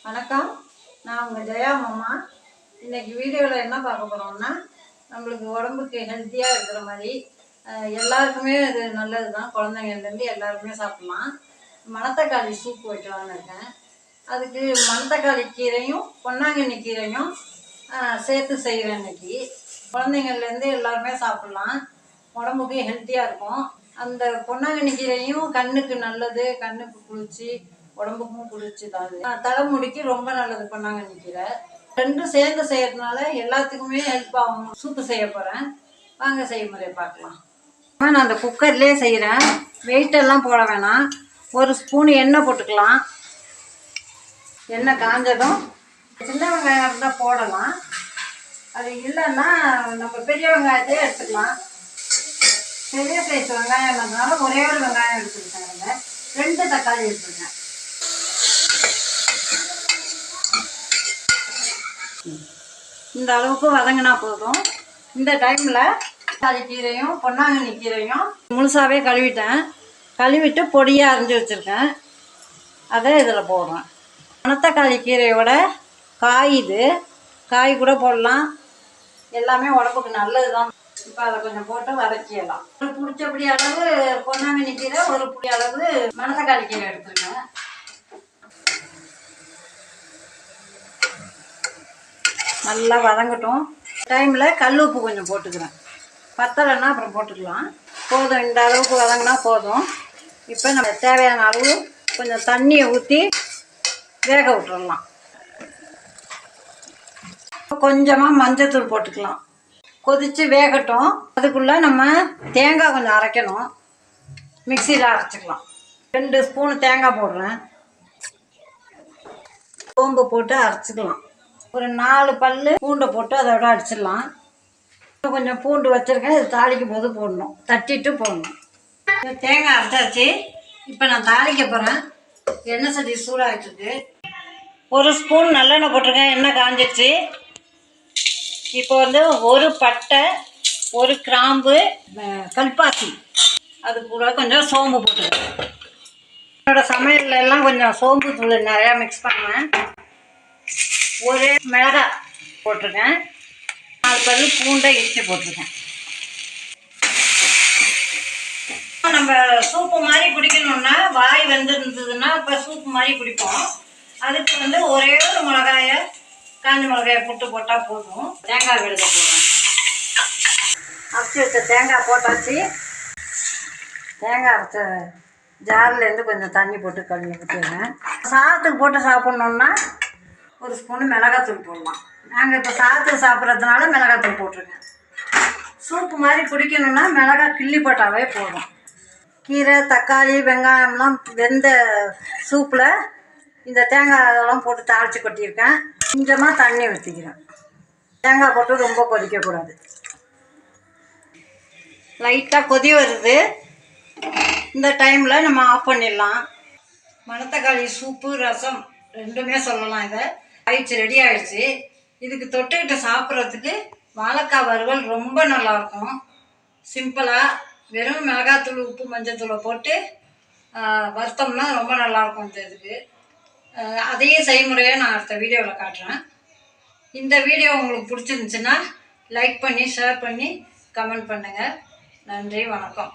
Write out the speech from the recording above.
வணக்கம், நான் உங்கள் ஜெயா மாமா. இன்றைக்கி வீடியோவில் என்ன பார்க்க போகிறோம்னா, நம்மளுக்கு உடம்புக்கு ஹெல்த்தியாக இருக்கிற மாதிரி எல்லாருக்குமே அது நல்லது தான். குழந்தைங்கள்லேருந்து எல்லாருக்குமே சாப்பிட்லாம். மணத்தக்காளி சூப் வைக்கலான்னு இருக்கேன். அதுக்கு மணத்தக்காளி கீரையும் பொன்னாங்கண்ணி கீரையும் சேர்த்து செய்கிறேன். இன்றைக்கி குழந்தைங்கள்லேருந்து எல்லாருமே சாப்பிட்லாம், உடம்புக்கு ஹெல்த்தியாக இருக்கும். அந்த பொன்னாங்கண்ணி கீரையும் கண்ணுக்கு நல்லது, கண்ணுக்கு குளிர்ச்சி, உடம்புக்கும் குளிர்ச்சி தான். தலைமுடிக்கு ரொம்ப நல்லது பொன்னாங்கண்ணி கீரை. ரெண்டும் சேர்ந்து செய்யறதுனால எல்லாத்துக்குமே ஹெல்ப் ஆகும். சூப்பு செய்ய போகிறேன், வாங்க செய்முறையை பார்க்கலாம். நான் அந்த குக்கர்லேயே செய்கிறேன், வெயிட்டெல்லாம் போட வேணாம். ஒரு ஸ்பூன் எண்ணெய் போட்டுக்கலாம். எண்ணெய் காஞ்சதும் சின்ன வெங்காயம் இருந்தால் போடலாம், அது இல்லைன்னா நம்ம பெரிய வெங்காயத்தையே எடுத்துக்கலாம். பெரிய சைஸ் வெங்காயம் இருந்ததுனால ஒரே ஒரு வெங்காயம் எடுத்துக்கிட்டேன். 2 தக்காளி எடுத்துருக்கேன். இந்த அளவுக்கு வதங்கினா போதும். இந்த டைமில் தக்காளி கீரையும் பொன்னாங்கண்ணி கீரையும் முழுசாகவே கழுவிட்டு பொடியாக அரிஞ்சு வச்சுருக்கேன். அதை இதில் போடுறேன். மணத்தக்காளி கீரையோட காய் கூட போடலாம், எல்லாமே உடம்புக்கு நல்லது தான். இப்போ அதை கொஞ்சம் போட்டு வதக்கிடலாம். ஒரு பிடிச்சபடி அளவு பொன்னாங்கண்ணி கீரை, ஒரு பிடி அளவு மணத்தக்காளி கீரை எடுத்துருக்கேன். நல்லா வதங்கட்டும். டைமில் கல் உப்பு கொஞ்சம் போட்டுக்கிறேன், பத்தலைன்னா அப்புறம் போட்டுக்கலாம். போதும், இந்த அளவுக்கு வதங்கினா போதும். இப்போ நம்ம தேவையான அளவு கொஞ்சம் தண்ணியை ஊற்றி வேக விட்டுறலாம். கொஞ்சமாக மஞ்சத்தூள் போட்டுக்கலாம். கொதித்து வேகட்டும். அதுக்குள்ளே நம்ம தேங்காய் கொஞ்சம் அரைக்கணும், மிக்சியில் அரைச்சிக்கலாம். 2 ஸ்பூன் தேங்காய் போடுறேன். சோம்பு போட்டு அரைச்சிக்கலாம். ஒரு 4 பல் பூண்டை போட்டு அதோட அடிச்சிடலாம். கொஞ்சம் பூண்டு வச்சுருக்கேன், இது தாளிக்கும் போது போடணும், தட்டிட்டு போடணும். தேங்காய் அரைச்சாச்சு. இப்போ நான் தாளிக்க போகிறேன். எண்ணெய் சட்டி சூடாகிட்டுருக்கு. 1 ஸ்பூன் நல்லெண்ணெய் போட்டிருக்கேன், எண்ணெய் காஞ்சிடுச்சு. இப்போ ஒரு பட்டை, 1 கிராம்பு, கல்பாசி, அது கூட கொஞ்சம் சோம்பு போட்டுருக்கேன். என்னோடய சமையலில் எல்லாம் கொஞ்சம் சோம்பு தூள் நிறையா மிக்ஸ் பண்ணுவேன். 1 மிளகாய் போட்டிருக்கேன். 4 பல் பூண்டை இடித்து போட்டிருக்கேன். நம்ம சூப்பு மாதிரி குடிக்கணும்னா, வாய் வெந்திருந்ததுன்னா இப்போ சூப்பு மாதிரி குடிப்போம். அதுக்கு ஒரே ஒரு மிளகாயை, காஞ்ச மிளகாயை போட்டால் போதும். தேங்காய் விழுத போடுறேன். அரைச்சி வச்ச தேங்காய் போட்டாச்சு. தேங்காய் அரைச்ச ஜார்லேருந்து கொஞ்சம் தண்ணி போட்டு கழுவி ஊற்றிடுறேன். சாதத்துக்கு போட்டு சாப்பிட்ணுன்னா 1 ஸ்பூனு மிளகாத்தூள் போடலாம். நாங்கள் இப்போ சாதத்துக்கு சாப்பிட்றதுனால மிளகாத்தூள் போட்டிருக்கேன். சூப்பு மாதிரி குடிக்கணுன்னா மிளகாய் கிள்ளி போட்டாவே போதும். கீரை, தக்காளி, வெங்காயம்லாம் வெந்த சூப்பில் இந்த தேங்காயெல்லாம் போட்டு தாளித்து கொட்டியிருக்கேன். கொஞ்சமாக தண்ணி ஊற்றிக்கிறேன். தேங்காய் போட்டு ரொம்ப கொதிக்கக்கூடாது. லைட்டாக கொதி வருது. இந்த டைமில் நம்ம ஆஃப் பண்ணிடலாம். மணத்தக்காளி சூப்பு, ரசம் ரெண்டுமே சொல்லலாம். இதை ரெடி ஆகிடுச்சு. இதுக்கு தொட்டுக்கிட்டு சாப்பிட்றதுக்கு வாழைக்காய் வறுவல் ரொம்ப நல்லாயிருக்கும். சிம்பிளாக வெறும் மிளகாத்தூள், உப்பு, மஞ்சத்தூளை போட்டு வறுத்தோம்னா ரொம்ப நல்லாயிருக்கும். இதுக்கு அதையே செய்முறையாக நான் அடுத்த வீடியோவில் காட்டுறேன். இந்த வீடியோ உங்களுக்கு பிடிச்சிருந்துச்சுன்னா லைக் பண்ணி, ஷேர் பண்ணி, கமெண்ட் பண்ணுங்கள். நன்றி, வணக்கம்.